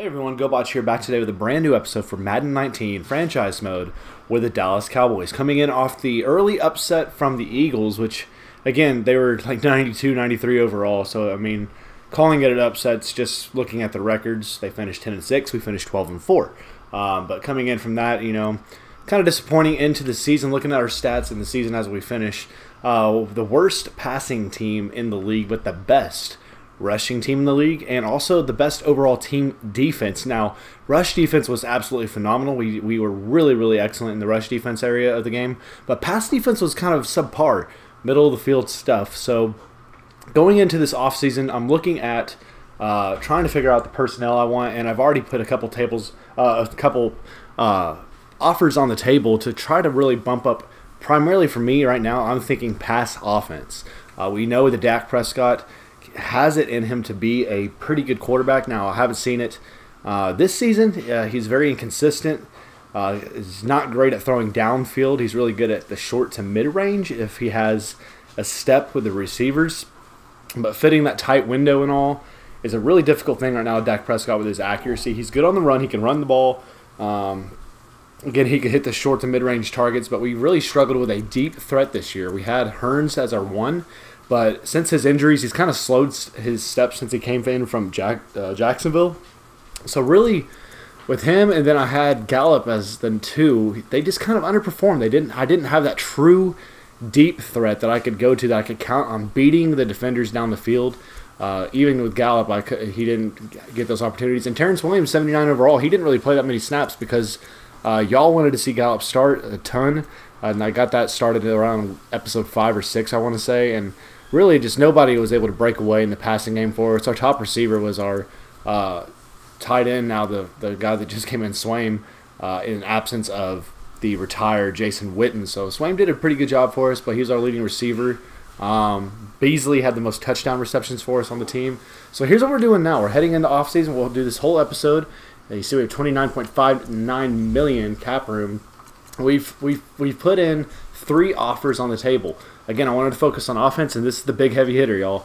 Hey everyone, GoBotch here, back today with a brand new episode for Madden 19 Franchise Mode with the Dallas Cowboys. Coming in off the early upset from the Eagles, which, again, they were like 92, 93 overall. So, I mean, calling it an upset's just looking at the records. They finished 10-6, we finished 12-4. But coming in from that, you know, kind of disappointing into the season, looking at our stats in the season as we finish. The worst passing team in the league, but the best rushing team in the league, and also the best overall team defense. Now, rush defense was absolutely phenomenal. We were really excellent in the rush defense area of the game, but pass defense was kind of subpar, middle of the field stuff. So going into this offseason, I'm looking at trying to figure out the personnel I want, and I've already put a couple offers on the table to try to really bump up. Primarily for me right now, I'm thinking pass offense. We know that Dak Prescott has it in him to be a pretty good quarterback. Now, I haven't seen it this season. He's very inconsistent. He's not great at throwing downfield. He's really good at the short to mid-range if he has a step with the receivers. But fitting that tight window and all is a really difficult thing right now with Dak Prescott with his accuracy. He's good on the run. He can run the ball. Again, he could hit the short to mid-range targets, but we really struggled with a deep threat this year. We had Hearns as our one, but since his injuries, he's kind of slowed his steps since he came in from Jacksonville. So really, with him, and then I had Gallup as the two, they just kind of underperformed. I didn't have that true deep threat that I could go to, that I could count on beating the defenders down the field. Even with Gallup, he didn't get those opportunities. And Terrence Williams, 79 overall, he didn't really play that many snaps because y'all wanted to see Gallup start a ton. And I got that started around episode 5 or 6, I want to say. And really, just nobody was able to break away in the passing game for us. Our top receiver was our tight end, now the guy that just came in, Swaim, in absence of the retired Jason Witten. So Swaim did a pretty good job for us, but he's our leading receiver. Beasley had the most touchdown receptions for us on the team. So here's what we're doing now. We're heading into offseason. We'll do this whole episode. You see we have $29.59 million cap room. We've put in 3 offers on the table. Again, I wanted to focus on offense, and this is the big heavy hitter, y'all.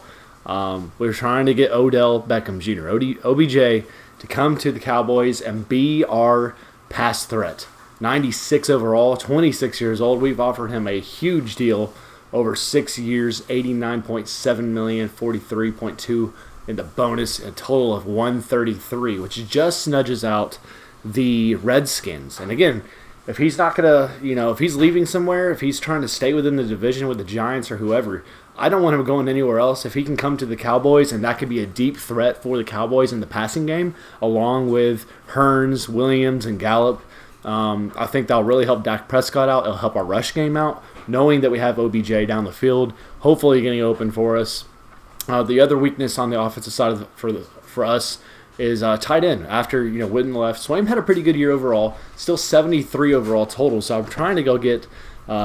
We're trying to get Odell Beckham Jr., OBJ, to come to the Cowboys and be our pass threat. 96 overall, 26 years old. We've offered him a huge deal over 6 years, $89.7 million, $43.2 in the bonus, a total of $133, which just nudges out the Redskins. And again, if he's not going to, if he's leaving somewhere, if he's trying to stay within the division with the Giants or whoever, I don't want him going anywhere else. If he can come to the Cowboys, and that could be a deep threat for the Cowboys in the passing game, along with Hearns, Williams, and Gallup, I think that'll really help Dak Prescott out. It'll help our rush game out, knowing that we have OBJ down the field, hopefully getting open for us. The other weakness on the offensive side for us is tight end. After Witten left, Swaim had a pretty good year overall, still 73 overall total. So I'm trying to go get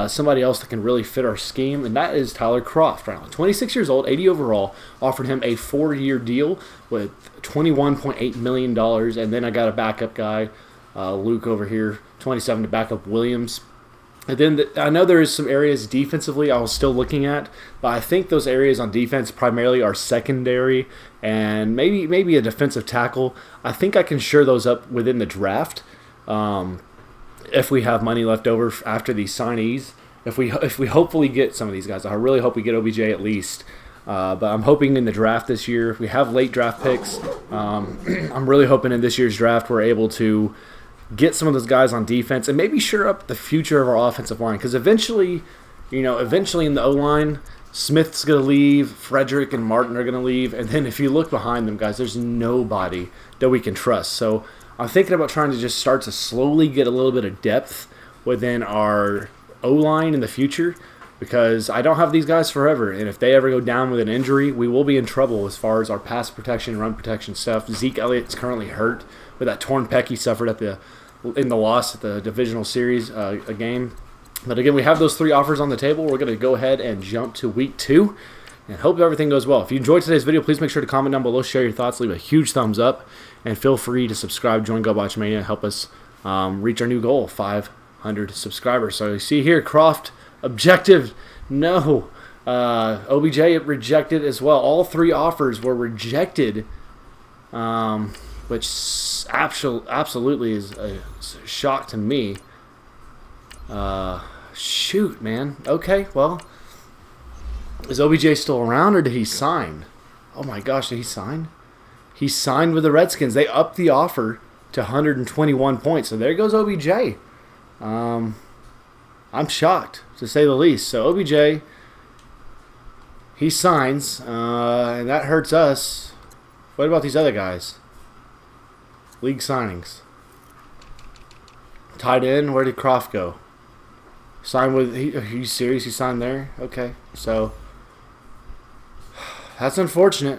somebody else that can really fit our scheme, and that is Tyler Kroft. Right now, 26 years old, 80 overall. Offered him a 4-year deal with $21.8 million, and then I got a backup guy, Luke over here, 27 to back up Williams. And then I know there is some areas defensively I was still looking at, but I think those areas on defense primarily are secondary and maybe a defensive tackle. I think I can shore those up within the draft if we have money left over after these signees. If we hopefully get some of these guys, I really hope we get OBJ at least. But I'm hoping in the draft this year, if we have late draft picks, I'm really hoping in this year's draft we're able to get some of those guys on defense and maybe shore up the future of our offensive line. Because eventually in the O-line, Smith's going to leave, Frederick and Martin are going to leave, and then if you look behind them, guys, there's nobody that we can trust. So I'm thinking about trying to just start to slowly get a little bit of depth within our O-line in the future, because I don't have these guys forever, and if they ever go down with an injury, we will be in trouble as far as our pass protection, run protection stuff. Zeke Elliott's currently hurt with that torn pec he suffered in the loss at the divisional series a game. But again, we have those 3 offers on the table. We're going to go ahead and jump to week 2 and hope everything goes well. If you enjoyed today's video, please make sure to comment down below, share your thoughts, leave a huge thumbs up, and feel free to subscribe, join GoBotch Mania, help us reach our new goal, 500 subscribers. So you see here, Kroft, objective, no. OBJ rejected as well. All 3 offers were rejected which absolutely is a shock to me. Shoot, man. Okay, well, is OBJ still around, or did he sign? Oh my gosh, did he sign? He signed with the Redskins. They upped the offer to 121 points. So there goes OBJ. I'm shocked, to say the least. So OBJ, he signs, and that hurts us. What about these other guys? League signings. Tight end, where did Croft go? Signed with, are you serious? He signed there? Okay, so that's unfortunate.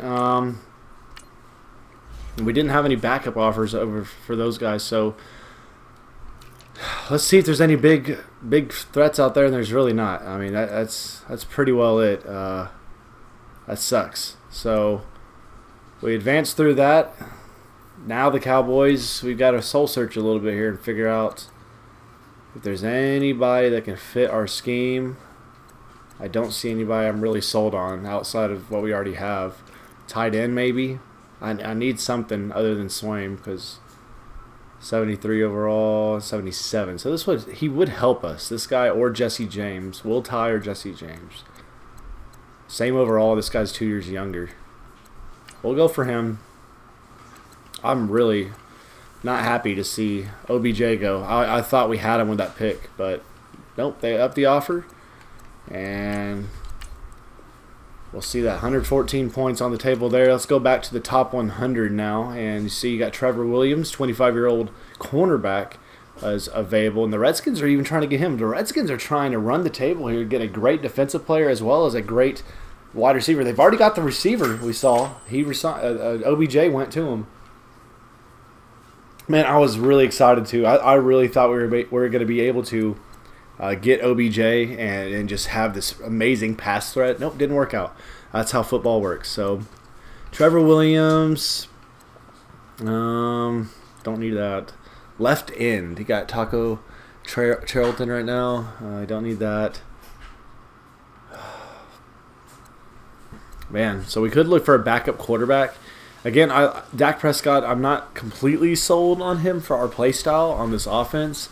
We didn't have any backup offers over for those guys, so let's see if there's any big threats out there, and there's really not. I mean, that's pretty well it. That sucks. So we advanced through that. Now the Cowboys, we've got to soul search a little bit here and figure out if there's anybody that can fit our scheme. I don't see anybody I'm really sold on outside of what we already have. Tight end maybe. I need something other than Swaim, because 73 overall, 77. So he would help us. This guy or Jesse James. Will Ty or Jesse James. Same overall. This guy's 2 years younger. We'll go for him. I'm really not happy to see OBJ go. I thought we had him with that pick, but nope, they upped the offer. And we'll see that 114 points on the table there. Let's go back to the top 100 now. And you see you got Trevor Williams, 25-year-old cornerback, is available. And the Redskins are even trying to get him. The Redskins are trying to run the table here, get a great defensive player as well as a great wide receiver. They've already got the receiver we saw. OBJ went to him. Man, I was really excited too. I really thought we were going to be able to get OBJ and just have this amazing pass threat. Nope, didn't work out. That's how football works. So, Trevor Williams, don't need that. Left end, he got Taco Charlton right now. I don't need that. Man, so we could look for a backup quarterback. Again, Dak Prescott, I'm not completely sold on him for our play style on this offense.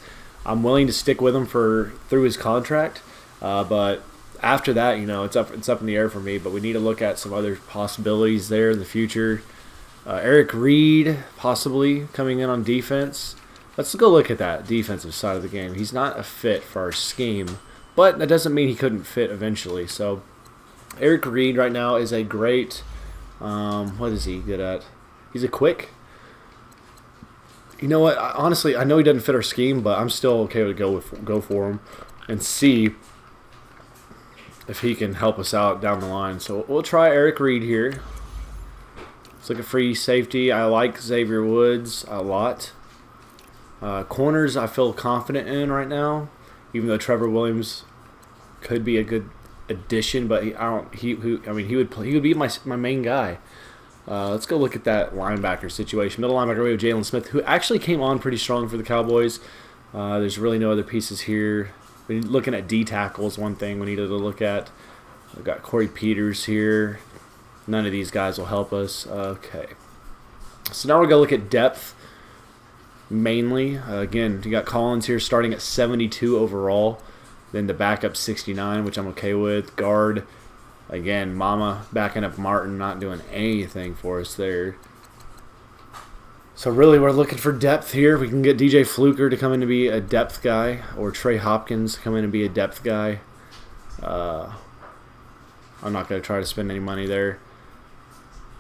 I'm willing to stick with him through his contract, but after that, it's up in the air for me. But we need to look at some other possibilities there in the future. Eric Reed possibly coming in on defense. Let's go look at that defensive side of the game. He's not a fit for our scheme, but that doesn't mean he couldn't fit eventually. So Eric Reed right now is a great. What is he good at? He's a quick. You know what? Honestly, I know he doesn't fit our scheme, but I'm still okay to go for him and see if he can help us out down the line. So we'll try Eric Reed here. Let's look at free safety. I like Xavier Woods a lot. Corners, I feel confident in right now, even though Trevor Williams could be a good addition, but he would be my main guy. Let's go look at that linebacker situation. Middle linebacker, we have Jalen Smith, who actually came on pretty strong for the Cowboys. There's really no other pieces here. Looking at D tackles, one thing we needed to look at. We've got Corey Peters here. None of these guys will help us. Okay. So now we're going to look at depth mainly. Again, you got Collins here starting at 72 overall. Then the backup 69, which I'm okay with. Guard. Again, Mama backing up Martin, not doing anything for us there. So really, we're looking for depth here. We can get DJ Fluker to come in to be a depth guy, or Trey Hopkins to come in and be a depth guy. I'm not going to try to spend any money there.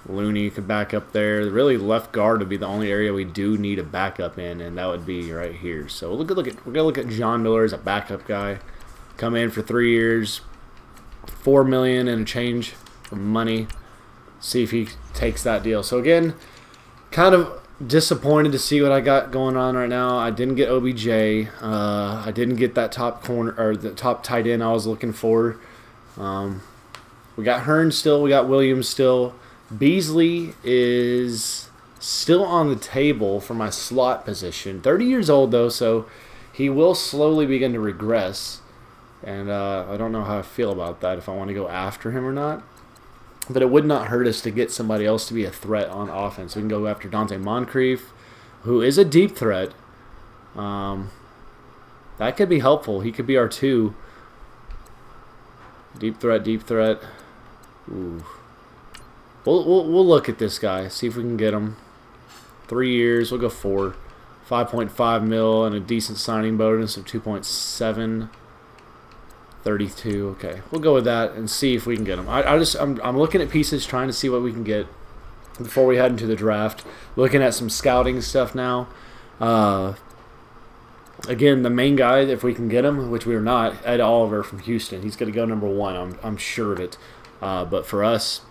Looney could back up there. Really, left guard would be the only area we do need a backup in, and that would be right here. So we're going to look at John Miller as a backup guy. Come in for 3 years. $4 million and a change of money. See if he takes that deal. So again, kind of disappointed to see what I got going on right now. I didn't get OBJ. I didn't get that top corner or the top tight end I was looking for. We got Hearn still. We got Williams still. Beasley is still on the table for my slot position. 30 years old though, so he will slowly begin to regress. And I don't know how I feel about that, if I want to go after him or not. but it would not hurt us to get somebody else to be a threat on offense. We can go after Dante Moncrief, who is a deep threat. That could be helpful. He could be our 2. Deep threat, deep threat. Ooh. We'll look at this guy, see if we can get him. 3 years, we'll go 4. 5.5 mil and a decent signing bonus of 2.7. 32. Okay, we'll go with that and see if we can get him. I'm looking at pieces, trying to see what we can get before we head into the draft. Looking at some scouting stuff now. Again, the main guy, if we can get him, which we are not, Ed Oliver from Houston. He's going to go number 1. I'm sure of it. But for us,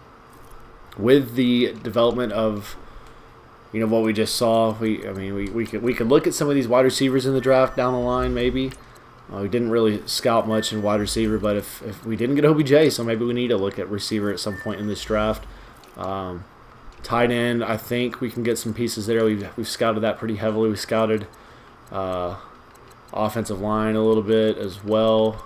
with the development of what we just saw, we could look at some of these wide receivers in the draft down the line. Maybe we didn't really scout much in wide receiver, but if we didn't get OBJ, so maybe we need to look at receiver at some point in this draft. Tight end, I think we can get some pieces there. We've scouted that pretty heavily. We scouted offensive line a little bit as well.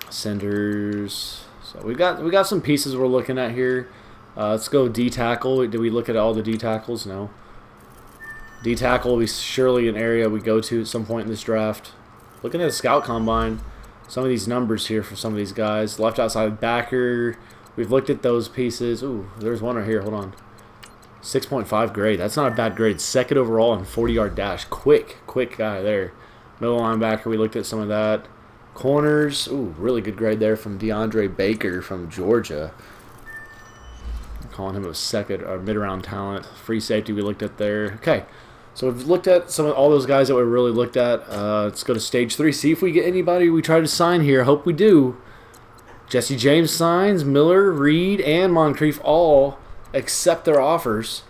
Centers. So we got some pieces we're looking at here. Let's go D tackle. Did we look at all the D tackles? No. D tackle will be surely an area we go to at some point in this draft. Looking at the scout combine, some of these numbers here for some of these guys. Left outside backer. We've looked at those pieces. Ooh, there's one right here. Hold on. 6.5 grade. That's not a bad grade. 2nd overall and 40-yard dash. Quick guy there. Middle linebacker, we looked at some of that. Corners, ooh, really good grade there from DeAndre Baker from Georgia. I'm calling him a 2nd or mid-round talent. Free safety we looked at there. Okay, so we've looked at all those guys that we really looked at. Let's go to stage 3. See if we get anybody we try to sign here. Hope we do. Jesse James signs. Miller, Reed, and Moncrief all accept their offers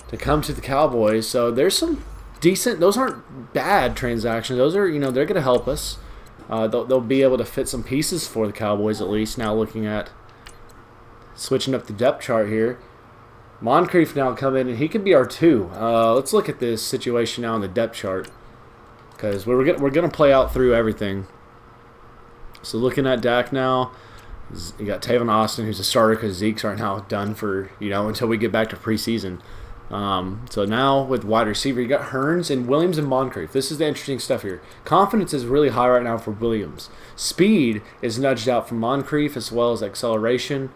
to come to the Cowboys. So there's some decent. Those aren't bad transactions. Those are, they're going to help us. They'll be able to fit some pieces for the Cowboys at least. Now looking at switching up the depth chart here. Moncrief now come in, and he could be our 2. Let's look at this situation now on the depth chart, because we're going to play out through everything. So looking at Dak now, you got Tavon Austin, who's a starter because Zeke's right now done for, until we get back to preseason. So now with wide receiver, you got Hearns and Williams and Moncrief. This is the interesting stuff here. Confidence is really high right now for Williams. Speed is nudged out from Moncrief, as well as acceleration.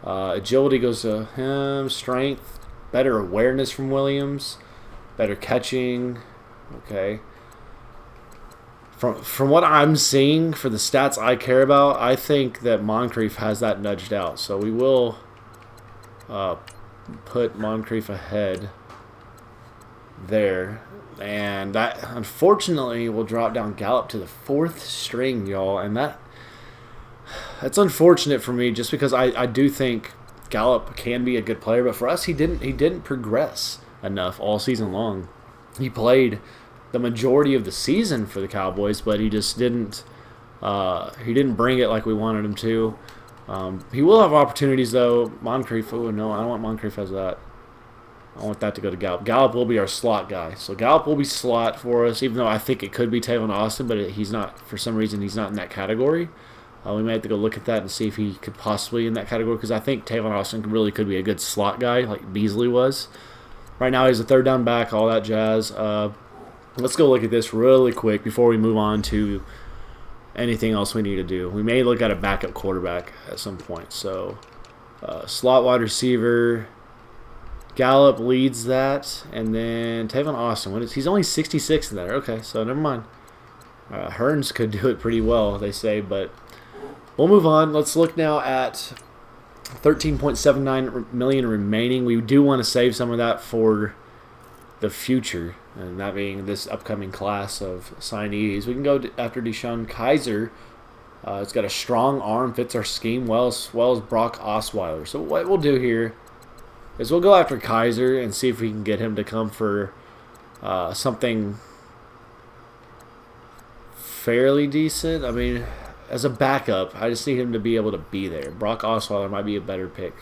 Agility goes to him. Strength, better awareness from Williams. Better catching. Okay. From what I'm seeing for the stats I care about, I think that Moncrief has that nudged out. So we will put Moncrief ahead there. And that, unfortunately, will drop down Gallup to the 4th string, y'all. And that's unfortunate for me, just because I do think Gallup can be a good player. But for us, he didn't progress enough all season long. He played the majority of the season for the Cowboys, but he just didn't bring it like we wanted him to. He will have opportunities though. Moncrief, oh no, I don't want Moncrief as that. I want that to go to Gallup. Gallup will be our slot guy. So Gallup will be slot for us, even though I think it could be Tavon Austin, but he's not, for some reason he's not in that category. We may have to go look at that and see if he could possibly in that category, because I think Tavon Austin really could be a good slot guy like Beasley was. Right now he's a 3rd down back, all that jazz. Let's go look at this really quick before we move on to anything else we need to do. We may look at a backup quarterback at some point. So, slot wide receiver, Gallup leads that, and then Tavon Austin. He's only 66 in there. Okay, so never mind. Hearns could do it pretty well, they say, but we'll move on. Let's look now at $13.79 million remaining. We do want to save some of that for the future, and that being this upcoming class of signees. We can go after Deshaun Kaiser. It's got a strong arm, fits our scheme well as Brock Osweiler. So what we'll do here is we'll go after Kaiser and see if we can get him to come for something fairly decent. I mean, as a backup, I just need him to be able to be there. Brock Osweiler might be a better pick.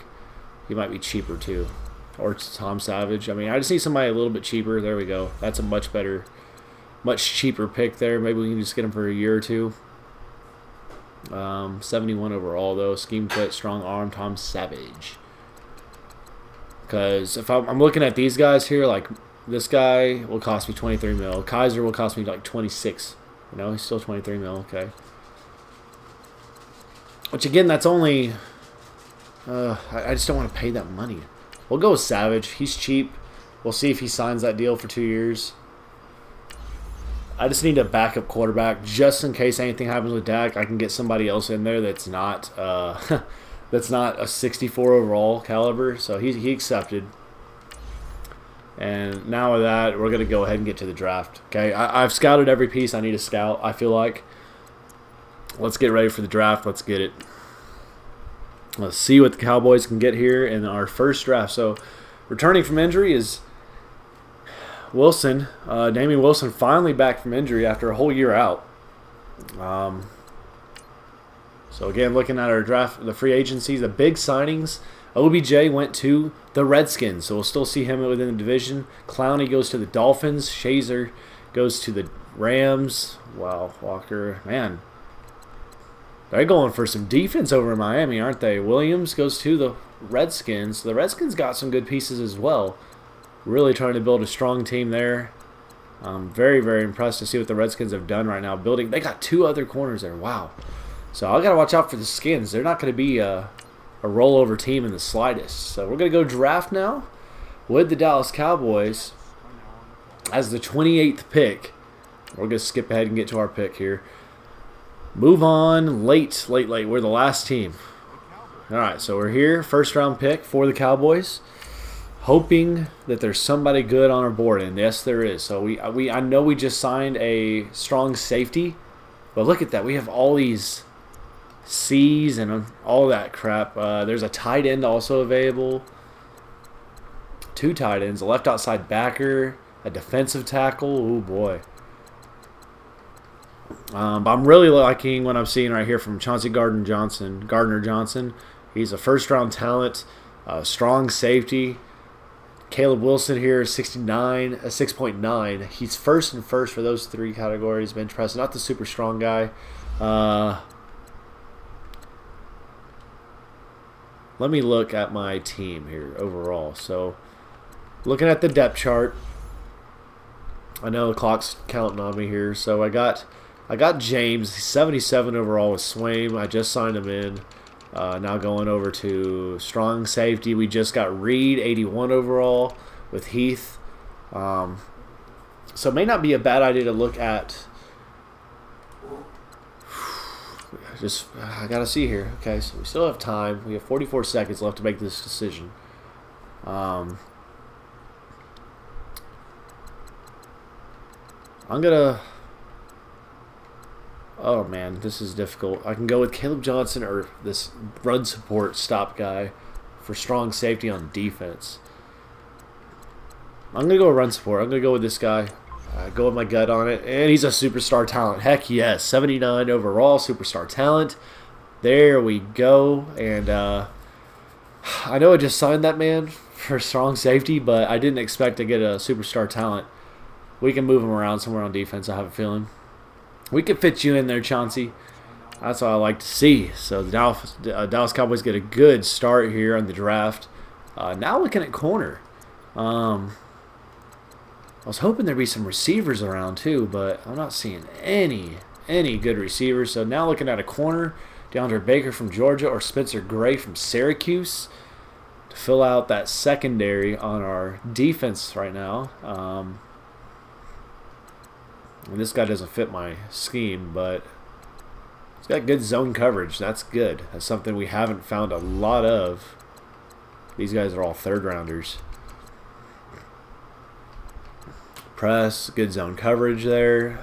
He might be cheaper too. Or Tom Savage. I mean, I just need somebody a little bit cheaper. There we go. That's a much cheaper pick there. Maybe we can just get him for a year or 2. 71 overall though. Scheme fit, strong arm, Tom Savage. Because if I'm looking at these guys here, like this guy will cost me 23 mil. Kaiser will cost me like 26. You know, he's still 23 mil. Okay. Which again, that's only. I just don't want to pay that money. We'll go with Savage. He's cheap. We'll see if he signs that deal for 2 years. I just need a backup quarterback just in case anything happens with Dak. I can get somebody else in there that's not that's not a 64 overall caliber. So he accepted. And now with that, we're gonna go ahead and get to the draft. Okay, I've scouted every piece I need to scout. I feel like. Let's get ready for the draft. Let's get it. Let's see what the Cowboys can get here in our first draft. So, returning from injury is Wilson. Damian Wilson finally back from injury after a whole year out. So again, looking at our draft, the free agencies, the big signings. OBJ went to the Redskins, so we'll still see him within the division. Clowney goes to the Dolphins. Shazer goes to the Rams. Wow, Walker, man. They're going for some defense over in Miami, aren't they? Williams goes to the Redskins. The Redskins got some good pieces as well. Really trying to build a strong team there. I'm very, very impressed to see what the Redskins have done right now. Building, they got 2 other corners there. Wow. So I got to watch out for the Skins. They're not going to be a rollover team in the slightest. So we're going to go draft now with the Dallas Cowboys as the 28th pick. We're going to skip ahead and get to our pick here. Move on late. We're the last team. All right, so we're here. First round pick for the Cowboys. Hoping that there's somebody good on our board, and yes, there is. So I know we just signed a strong safety, but look at that. We have all these C's and all that crap. There's a tight end also available. 2 tight ends, a left outside backer, a defensive tackle. Oh boy. But I'm really liking what I'm seeing right here from Chauncey Gardner-Johnson. He's a first-round talent, strong safety. Caleb Wilson here, 6.9. He's first for those 3 categories. Bench press, not the super strong guy. Let me look at my team here overall. So, looking at the depth chart, I know the clock's counting on me here. So I got James, 77 overall with Swaim. I just signed him in. Now going over to strong safety. We just got Reed, 81 overall with Heath. So it may not be a bad idea to look at. I gotta see here. Okay, so we still have time. We have 44 seconds left to make this decision. I'm gonna. Oh man, this is difficult. I can go with Caleb Johnson or this run support stop guy for strong safety on defense. I'm going to go with run support. I'm going to go with this guy. Go with my gut on it. And he's a superstar talent. Heck yes. 79 overall, superstar talent. There we go. And I know I just signed that man for strong safety, but I didn't expect to get a superstar talent. We can move him around somewhere on defense, I have a feeling. We could fit you in there, Chauncey. That's what I like to see. So the Dallas Cowboys get a good start here on the draft. Now looking at corner. I was hoping there'd be some receivers around too, but I'm not seeing any good receivers. So now looking at a corner, DeAndre Baker from Georgia or Spencer Gray from Syracuse to fill out that secondary on our defense right now. And this guy doesn't fit my scheme, but he's got good zone coverage. That's good. That's something we haven't found a lot of. These guys are all third-rounders. Press, good zone coverage there.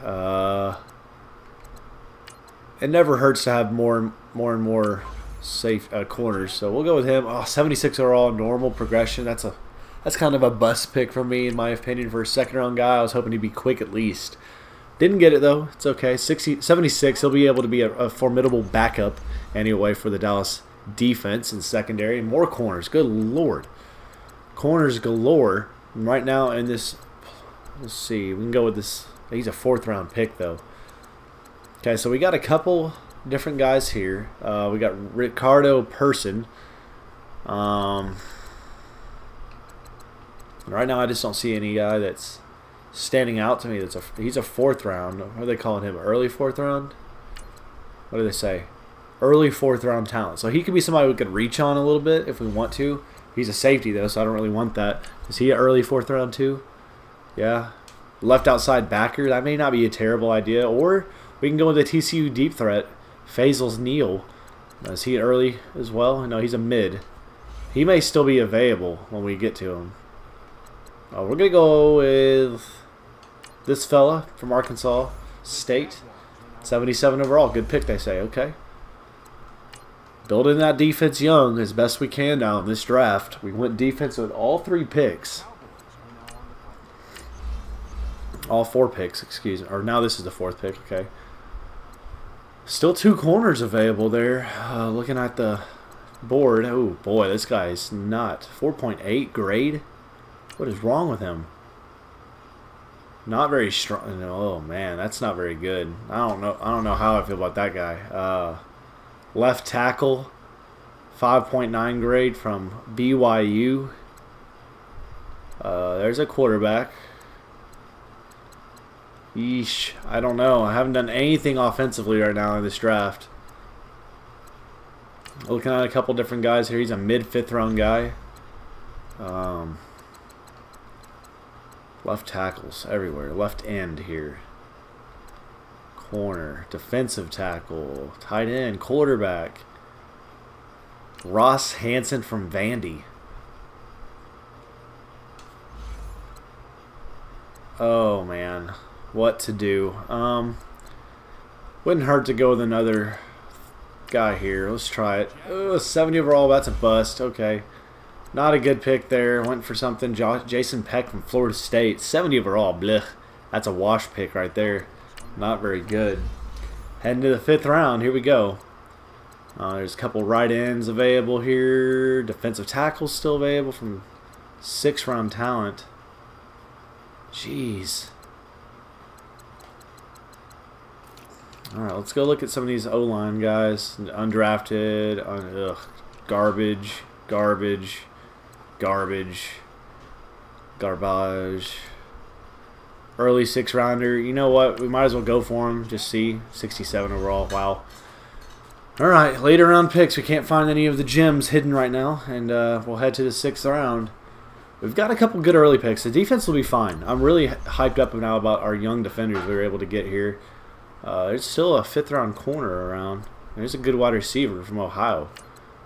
It never hurts to have more and more safe corners. So we'll go with him. Oh, 76 overall, normal progression. That's kind of a bust pick for me, in my opinion, for a second-round guy. I was hoping he'd be quick at least. Didn't get it, though. It's okay. 76, he'll be able to be a formidable backup anyway for the Dallas defense and secondary. And more corners. Good Lord. Corners galore. And right now in this, let's see. We can go with this. He's a 4th-round pick, though. Okay, so we got a couple different guys here. We got Ricardo Person. Right now, I just don't see any guy that's standing out to me. He's a 4th round. What are they calling him? Early 4th round? What do they say? Early 4th round talent. So he could be somebody we could reach on a little bit if we want to. He's a safety though, so I don't really want that. Is he an early 4th round too? Yeah. Left outside backer. That may not be a terrible idea. Or we can go with the TCU deep threat, Faisals Neal. Is he early as well? No, he's a mid. He may still be available when we get to him. We're going to go with this fella from Arkansas State. 77 overall. Good pick, they say. Okay. Building that defense young as best we can now in this draft. We went defense with all 3 picks. All 4 picks, excuse me. Or now this is the 4th pick, okay. Still 2 corners available there. Looking at the board. Oh, boy, this guy is not. 4.8 grade? What is wrong with him? Not very strong. Oh, man, that's not very good. I don't know how I feel about that guy. Left tackle, 5.9 grade from BYU. There's a quarterback. Yeesh, I don't know. I haven't done anything offensively right now in this draft. Looking at a couple different guys here. He's a mid-5th round guy. Left tackles everywhere. Left end here. Corner. Defensive tackle. Tight end. Quarterback. Ross Hansen from Vandy. Oh, man. What to do? Wouldn't hurt to go with another guy here. Let's try it. 70 overall. That's a bust. Okay. Not a good pick there. Went for something. Jason Peck from Florida State. 70 overall. Blech. That's a wash pick right there. Not very good. Heading to the 5th round. Here we go. There's a couple right ends available here. Defensive tackles still available from 6th round talent. Jeez. Alright, let's go look at some of these O-line guys. Undrafted. Garbage. Garbage. Garbage. Garbage. Early 6th rounder. You know what? We might as well go for him. Just see. 67 overall. Wow. Alright, later round picks. We can't find any of the gems hidden right now. And we'll head to the 6th round. We've got a couple good early picks. The defense will be fine. I'm really hyped up now about our young defenders we were able to get here. There's still a 5th round corner around. There's a good wide receiver from Ohio.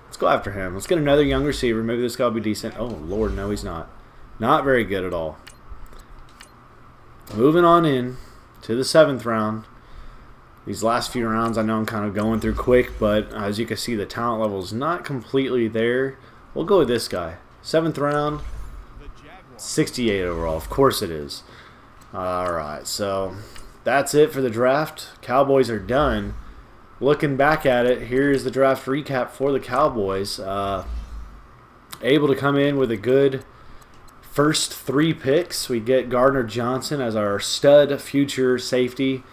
Let's go after him. Let's get another young receiver. Maybe this guy will be decent. Oh, Lord, no, he's not. Not very good at all. Moving on in to the 7th round. These last few rounds I know I'm kind of going through quick, but as you can see, the talent level is not completely there. We'll go with this guy. 7th round, 68 overall. Of course it is. Alright, so that's it for the draft. Cowboys are done. Looking back at it, here's the draft recap for the Cowboys. Able to come in with a good first 3 picks. We get Gardner Johnson as our stud future safety.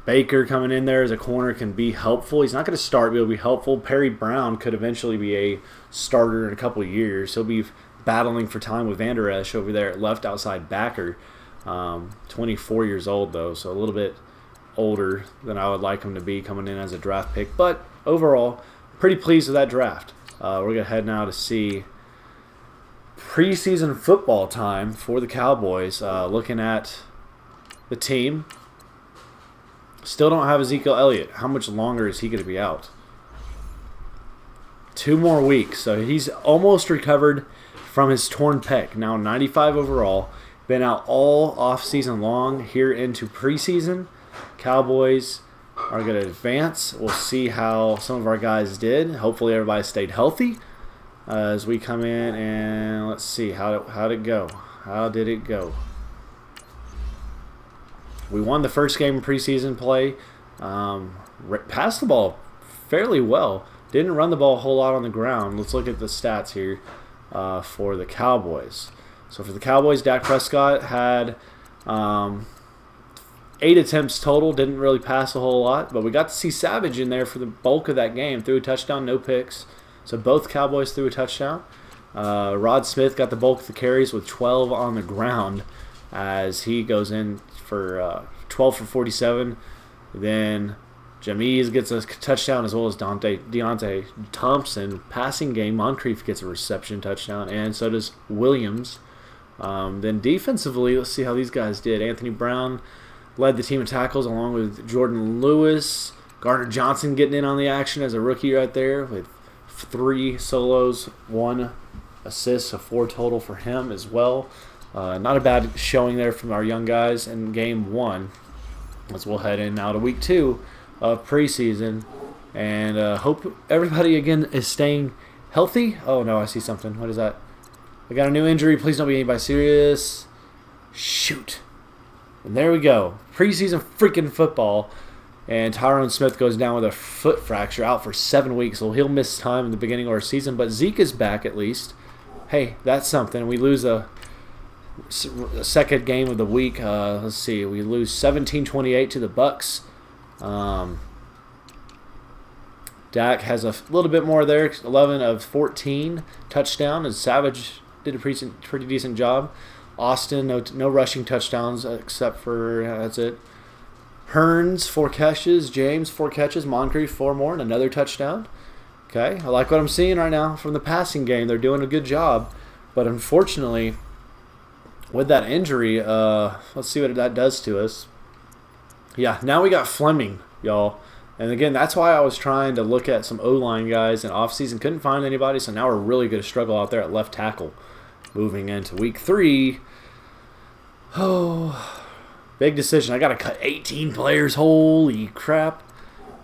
Baker coming in there as a corner can be helpful. He's not going to start, but he'll be helpful. Perry Brown could eventually be a starter in a couple of years. He'll be battling for time with Van Der Esch over there at left outside backer. 24 years old, though, so a little bit older than I would like him to be coming in as a draft pick. But overall, pretty pleased with that draft. We're going to head now to see preseason football time for the Cowboys. Looking at the team. Still don't have Ezekiel Elliott. How much longer is he going to be out? 2 more weeks. So he's almost recovered from his torn pec. Now 95 overall. Been out all offseason long here into preseason. Cowboys are going to advance. We'll see how some of our guys did. Hopefully everybody stayed healthy as we come in, and let's see how'd it go. How did it go? We won the first game of preseason play. Passed the ball fairly well. Didn't run the ball a whole lot on the ground. Let's look at the stats here for the Cowboys. So for the Cowboys, Dak Prescott had 8 attempts total. Didn't really pass a whole lot, but we got to see Savage in there for the bulk of that game. Threw a touchdown, no picks. So both Cowboys threw a touchdown. Rod Smith got the bulk of the carries with 12 on the ground as he goes in for 12 for 47. Then Jamies gets a touchdown as well as Deontay Thompson. Passing game, Moncrief gets a reception touchdown, and so does Williams. Then defensively, let's see how these guys did. Anthony Brown led the team in tackles along with Jordan Lewis. Gardner Johnson getting in on the action as a rookie right there with 3 solos, 1 assist, so 4 total for him as well. Not a bad showing there from our young guys in game 1. As we'll head in now to week 2 of preseason, and hope everybody again is staying healthy. Oh no, I see something. What is that? I got a new injury. Please don't be anybody serious. Shoot. And there we go. Preseason freaking football. And Tyrone Smith goes down with a foot fracture, out for 7 weeks. So he'll miss time in the beginning of our season. But Zeke is back at least. Hey, that's something. We lose a second game of the week. Let's see. We lose 17-28 to the Bucks. Dak has a little bit more there. 11 of 14 touchdown. And Savage did a pretty decent job. Austin, no rushing touchdowns except for, that's it. Hearns, 4 catches. James, 4 catches. Moncrief, 4 more, and another touchdown. Okay, I like what I'm seeing right now from the passing game. They're doing a good job. But unfortunately, with that injury, let's see what that does to us. Yeah, now we got Fleming, y'all. And again, that's why I was trying to look at some O-line guys in offseason. Couldn't find anybody, so now we're really going to struggle out there at left tackle. Moving into week 3. Oh, big decision. I got to cut 18 players. Holy crap.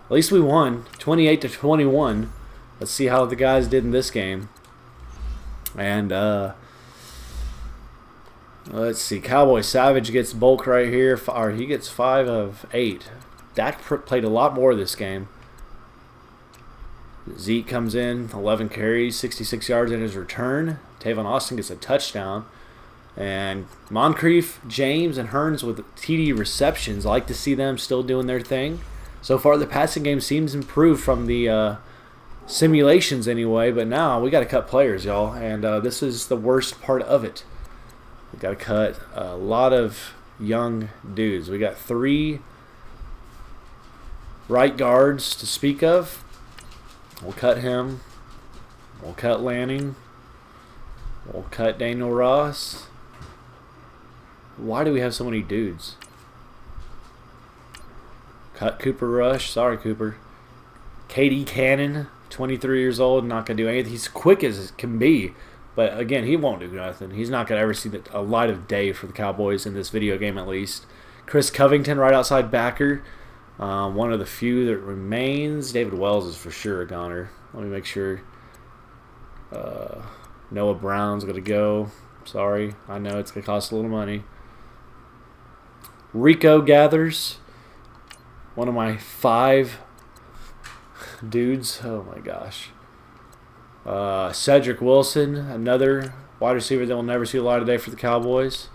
At least we won, 28-21. Let's see how the guys did in this game. And let's see. Cowboy Savage gets bulk right here. Or he gets 5 of 8. Dak played a lot more this game. Zeke comes in, 11 carries, 66 yards in his return. Tavon Austin gets a touchdown. And Moncrief, James, and Hearns with TD receptions. I like to see them still doing their thing. So far, the passing game seems improved from the simulations anyway. But now we got to cut players, y'all. And this is the worst part of it. We got to cut a lot of young dudes. We got 3 right guards to speak of. We'll cut him. We'll cut Lanning. We'll cut Daniel Ross. Why do we have so many dudes? Cut Cooper Rush. Sorry, Cooper. KD Cannon, 23 years old, not going to do anything. He's quick as it can be. But again, he won't do nothing. He's not going to ever see a light of day for the Cowboys in this video game at least. Chris Covington, right outside backer. One of the few that remains. David Wells is for sure a goner. Let me make sure. Noah Brown's going to go. Sorry. I know it's going to cost a little money. Rico Gathers. One of my 5 dudes. Oh my gosh. Cedric Wilson. Another wide receiver that will never see a light of day for the Cowboys.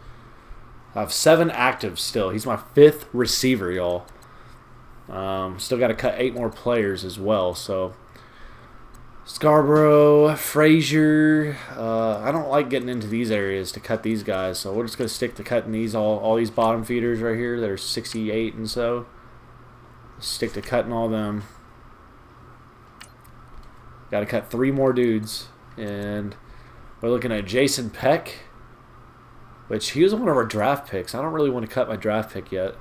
I have 7 active still. He's my 5th receiver, y'all. Still got to cut 8 more players as well. So Scarborough, Frazier. I don't like getting into these areas to cut these guys, so we're just gonna stick to cutting these all these bottom feeders right here that are 68 and so. Stick to cutting all them. Got to cut 3 more dudes, and we're looking at Jason Peck, which he was one of our draft picks. I don't really want to cut my draft pick yet.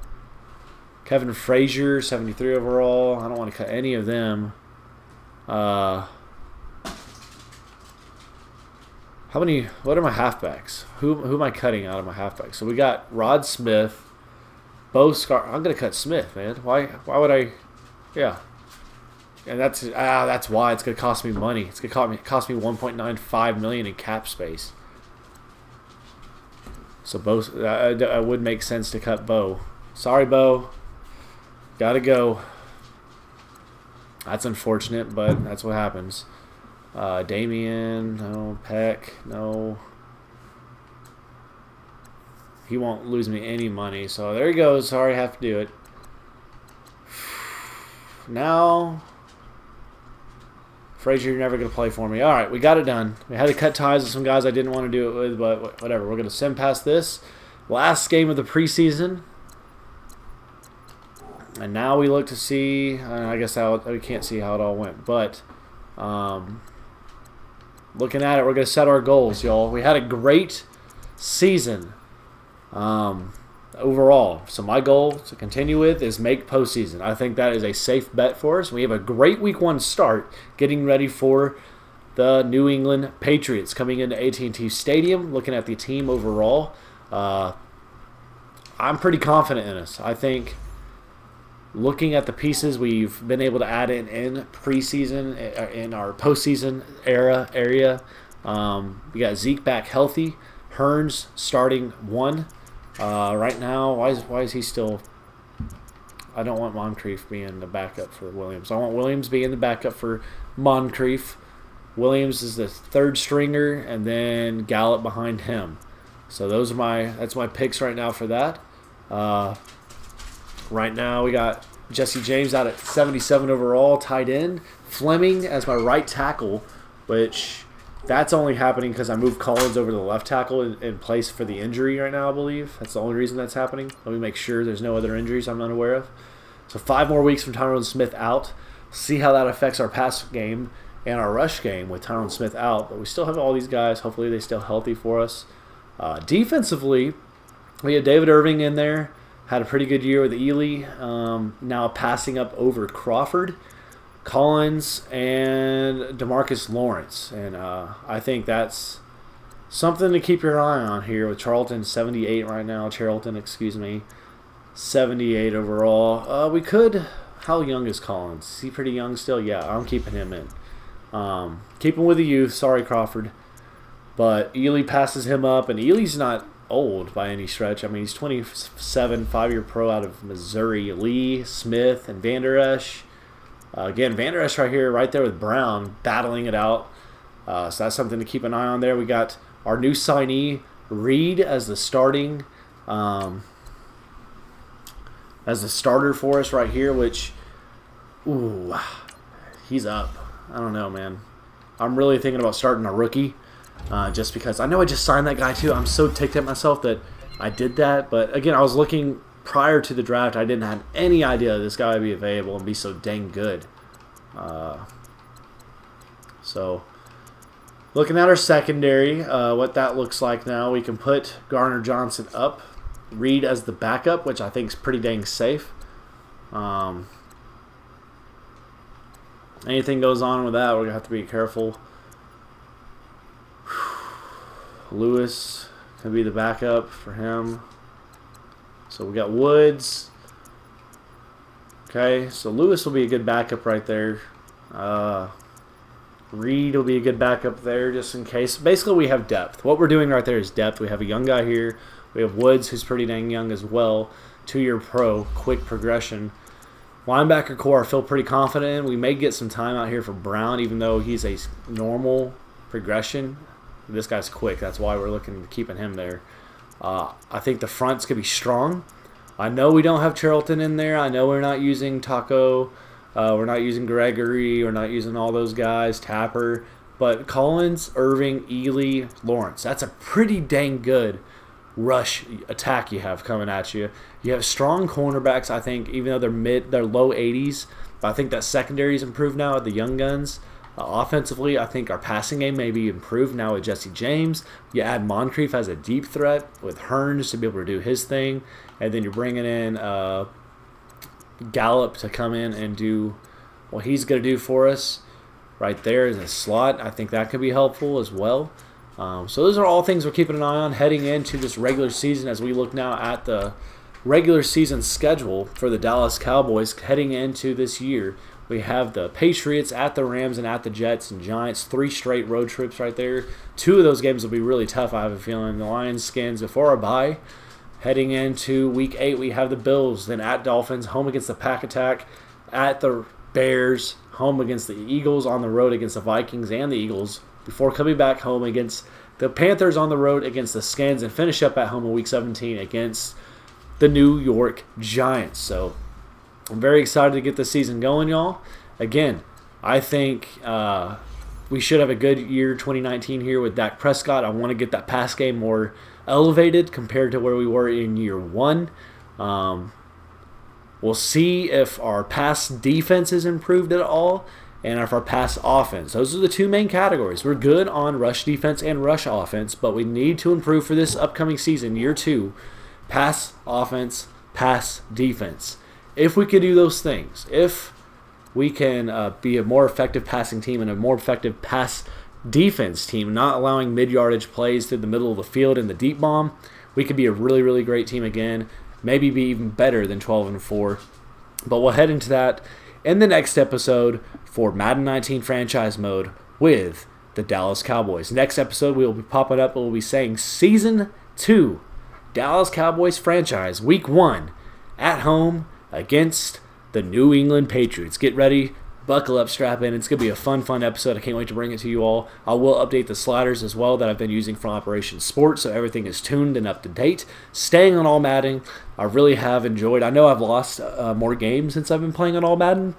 Kevin Frazier, 73 overall. I don't want to cut any of them. How many? What are my halfbacks? Who am I cutting out of my halfbacks? So we got Rod Smith, Bo Scar. I'm gonna cut Smith, man. Why would I? Yeah. And that's why it's gonna cost me money. It's gonna cost me 1.95 million in cap space. So Bo, it would make sense to cut Bo. Sorry, Bo. Gotta go. That's unfortunate, but that's what happens. Damian, no. Peck, no. he won't lose me any money. So there he goes. Sorry, I have to do it. Now, Frazier, you're never going to play for me. All right, we got it done. We had to cut ties with some guys I didn't want to do it with, but whatever. We're going to send past this. Last game of the preseason. And now we look to see, I guess we can't see how it all went, but looking at it, we're going to set our goals, y'all. We had a great season overall. So my goal to continue with is make postseason. I think that is a safe bet for us. We have a great week 1 start getting ready for the New England Patriots coming into AT&T Stadium. Looking at the team overall, I'm pretty confident in us. I think looking at the pieces we've been able to add in preseason, in our postseason area, we got Zeke back healthy. Hearns starting 1 right now. Why is he still? I don't want Moncrief being the backup for Williams. I want Williams being the backup for Moncrief. Williams is the 3rd stringer, and then Gallup behind him. So that's my picks right now for that. Right now we got Jesse James out at 77 overall, tight end. Fleming as my right tackle, which that's only happening because I moved Collins over to the left tackle in place for the injury right now, I believe. That's the only reason that's happening. Let me make sure there's no other injuries I'm not aware of. So 5 more weeks from Tyron Smith out. See how that affects our pass game and our rush game with Tyron Smith out. But we still have all these guys. Hopefully they stay healthy for us. Defensively, we had David Irving in there. Had a pretty good year with Ely. Now passing up over Crawford, Collins, and DeMarcus Lawrence. And I think that's something to keep your eye on here with Charlton 78 right now. Charlton, excuse me, 78 overall. We could. How young is Collins? Is he pretty young still? Yeah, I'm keeping him in. Keep him with the youth. Sorry, Crawford. But Ely passes him up, and Ely's not old by any stretch. I mean, he's 27, 5-year pro out of Missouri. Lee, Smith, and Van Der Esch. Again, Van Der Esch right there with Brown, battling it out. So that's something to keep an eye on there. We got our new signee, Reed, as the starting, as the starter for us right here, which, ooh, he's up. I don't know, man. I'm really thinking about starting a rookie. Just because I know I just signed that guy too. I'm so ticked at myself that I did that. But again, I was looking prior to the draft. I didn't have any idea this guy would be available and be so dang good. So looking at our secondary, what that looks like now, we can put Garner Johnson up, Reed as the backup, which I think is pretty dang safe. Anything goes on with that, we're gonna have to be careful. Lewis can be the backup for him. So we got Woods. Okay, so Lewis will be a good backup right there. Reed will be a good backup there just in case. Basically, we have depth. What we're doing right there is depth. We have a young guy here. We have Woods, who's pretty dang young as well. 2-year pro, quick progression. Linebacker core I feel pretty confident in. We may get some time out here for Brown, even though he's a normal progression. This guy's quick. That's why we're looking at keeping him there. I think the front's going to be strong. I know we don't have Charlton in there. I know we're not using Taco. We're not using Gregory. We're not using all those guys, Tapper. But Collins, Irving, Ely, Lawrence. That's a pretty dang good rush attack you have coming at you. You have strong cornerbacks, I think, even though they're low 80s. But I think that secondary's improved now with the young guns. Offensively, I think our passing game may be improved now with Jesse James. You add Moncrief as a deep threat with Hearns to be able to do his thing. And then you're bringing in Gallup to come in and do what he's going to do for us. Right there is a slot. I think that could be helpful as well. So those are all things we're keeping an eye on heading into this regular season as we look now at the regular season schedule for the Dallas Cowboys heading into this year. We have the Patriots at the Rams and at the Jets and Giants. 3 straight road trips right there. 2 of those games will be really tough, I have a feeling. The Lions, Skins before our bye. Heading into Week 8, we have the Bills. Then at Dolphins, home against the Pack Attack. At the Bears, home against the Eagles. On the road against the Vikings and the Eagles. Before coming back home against the Panthers on the road against the Skins, and finish up at home in Week 17 against the New York Giants. So I'm very excited to get the season going, y'all. Again, I think we should have a good year 2019 here with Dak Prescott. I want to get that pass game more elevated compared to where we were in year one. We'll see if our pass defense is improved at all and if our pass offense. Those are the two main categories. We're good on rush defense and rush offense, but we need to improve for this upcoming season, year 2. Pass offense, pass defense. If we could do those things, if we can be a more effective passing team and a more effective pass defense team, not allowing mid-yardage plays through the middle of the field in the deep bomb, we could be a really, really great team again. Maybe be even better than 12-4. But we'll head into that in the next episode for Madden 19 franchise mode with the Dallas Cowboys. Next episode, we will be popping up. We'll be saying Season 2, Dallas Cowboys franchise, Week 1, at home against the New England Patriots. Get ready, buckle up, strap in. It's going to be a fun episode. I can't wait to bring it to you all. I will update the sliders as well that I've been using from Operation Sports, so everything is tuned and up to date. Staying on All Madden, I really have enjoyed. I know I've lost more games since I've been playing on All Madden,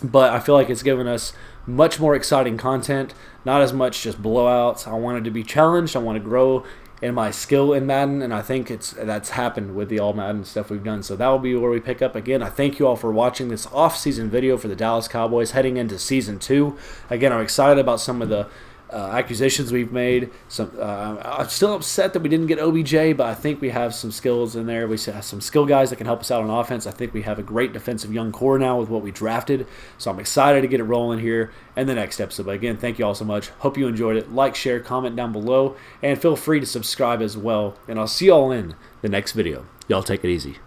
but I feel like it's given us much more exciting content, not as much just blowouts. I wanted to be challenged. I want to grow in my skill in Madden, and I think that's happened with the All Madden stuff we've done. So that will be where we pick up again. I thank you all for watching this off-season video for the Dallas Cowboys heading into Season 2. Again, I'm excited about some of the acquisitions we've made. I'm still upset that we didn't get OBJ, but I think we have some skills in there. We have some skill guys that can help us out on offense. I think we have a great defensive young core now with what we drafted. So I'm excited to get it rolling here in the next episode. But again, thank you all so much. Hope you enjoyed it. Like, share, comment down below, and feel free to subscribe as well. And I'll see you all in the next video. Y'all take it easy.